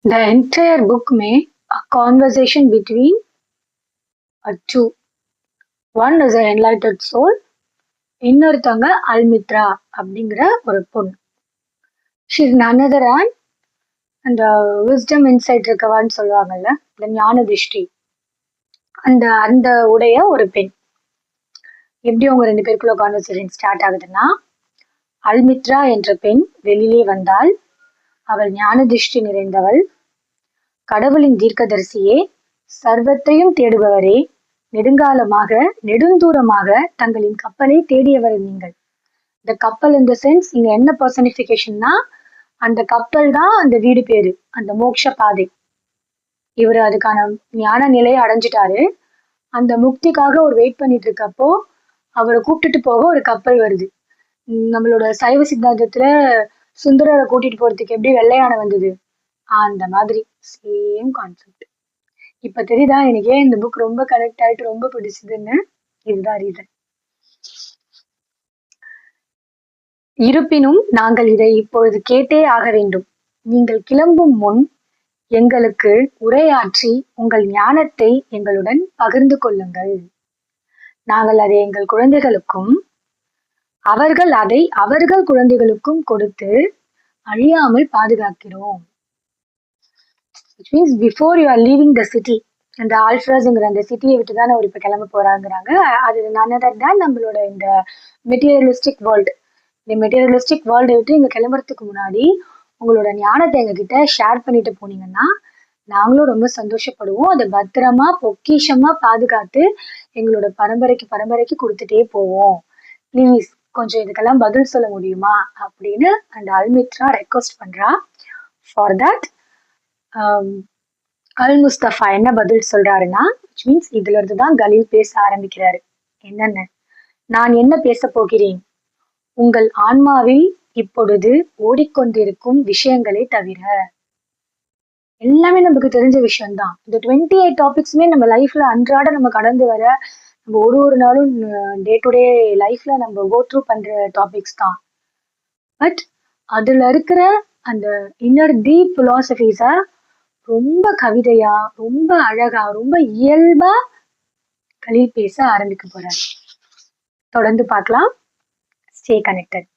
The entire book may a conversation between two. One is an enlightened soul, இன்னொருத்தவங்க அல்மித்ரா அப்படிங்கிற ஒரு பொண்ணு. She's none other than அந்த wisdom inside இருக்கவான்னு சொல்லுவாங்கல்ல, இந்த ஞான திருஷ்டி, அந்த அந்த உடைய ஒரு பெண். எப்படி உங்க ரெண்டு பேருக்குள்ள கான்வர்சேஷன் ஸ்டார்ட் ஆகுதுன்னா, அல்மித்ரா என்ற பெண் வெளியிலே வந்தால், அவள் ஞான திருஷ்டி நிறைந்தவள், கடவுளின் தீர்க்கதரிசியே, சர்வத்தையும் தேடுபவரே, நெடுங்காலமாக நெடுந்தூரமாக தங்களின் கப்பலை தேடியவர் நீங்கள். இந்த கப்பல் இந்த சென்ஸ் இங்க என்ன பர்சனிஃபிகேஷன்னா, அந்த கப்பல் தான் அந்த வீடு பேரு, அந்த மோட்ச பாதை. இவர் அதுக்கான ஞான நிலையை அடைஞ்சிட்டாரு. அந்த முக்திக்காக ஒரு வெயிட் பண்ணிட்டு இருக்கப்போ அவரை கூப்பிட்டுட்டு போக ஒரு கப்பல் வருது. நம்மளோட சைவ சித்தாந்தத்துல சுந்தரரை கூட்டிட்டு போறதுக்கு எப்படி வெள்ளையான வந்தது, அந்த மாதிரி சேம் கான்செப்ட். இப்ப தெரியுதா எனக்கு ஏன் இந்த புக் ரொம்ப கனெக்ட் ஆயிட்டு ரொம்ப பிடிச்சதுன்னு? இதுதான் ரீசன். இருப்பினும் நாங்கள் இதை இப்பொழுது கேட்டே ஆக வேண்டும். நீங்கள் கிளம்பும் முன் எங்களுக்கு உரையாற்றி உங்கள் ஞானத்தை எங்களுடன் பகிர்ந்து கொள்ளுங்கள். நாங்கள் அதை எங்கள் குழந்தைகளுக்கும் அவர்கள் அதை அவர்கள் குழந்தைகளுக்கும் கொடுத்து அழியாமல் பாதுகாக்கிறோம். Which means before you are leaving the city, அந்த ஆல்ஃப்ராஸ்ங்கிற அந்த சிட்டியை விட்டு தான் அவர் இப்போ கிளம்ப போறாங்கிறாங்க. அது நன்னதர் தான் நம்மளோட இந்த மெட்டீரியலிஸ்டிக் வேர்ல்டு. இந்த மெட்டீரியலிஸ்டிக் வேர்ல்டை விட்டு இங்கே கிளம்புறதுக்கு முன்னாடி உங்களோட ஞானத்தை எங்ககிட்ட ஷேர் பண்ணிட்டு போனீங்கன்னா நாங்களும் ரொம்ப சந்தோஷப்படுவோம். அதை பத்திரமா பொக்கிஷமா பாதுகாத்து எங்களோட பரம்பரைக்கு கொடுத்துட்டே போவோம். ப்ளீஸ் கொஞ்சம் இதுக்கெல்லாம் பதில் சொல்ல முடியுமா அப்படின்னு அந்த அல்மித்ரா ரெக்வஸ்ட் பண்றா. ஃபார் தட் அல் முஸ்தபா என்ன பதில் சொல்றாருன்னா, which means இதுல இருந்து தான் கலீல் பேச ஆரம்பிக்கிறாரு. என்னன்னு, நான் என்ன பேச போகிறேன், உங்கள் ஆன்மாவில் இப்பொழுது ஓடிக்கொண்டிருக்கும் விஷயங்களை தவிர. எல்லாமே நமக்கு தெரிஞ்ச விஷயம்தான். இந்த 28 டாபிக்ஸுமே நம்ம லைஃப்ல அன்றாட நம்ம கடந்து வர, நம்ம ஒரு நாளும் டே டு டே லைஃப்ல நம்ம கோ த்ரூ பண்ற டாபிக்ஸ் தான். பட் அதுல இருக்கிற அந்த இன்னர் டீப் பிலாசபிஸை ரொம்ப கவிதையா, ரொம்ப அழகா, ரொம்ப இயல்பா கலீல் பேச ஆரம்பிக்க போறாரு. தொடர்ந்து பார்க்கலாம். Stay connected.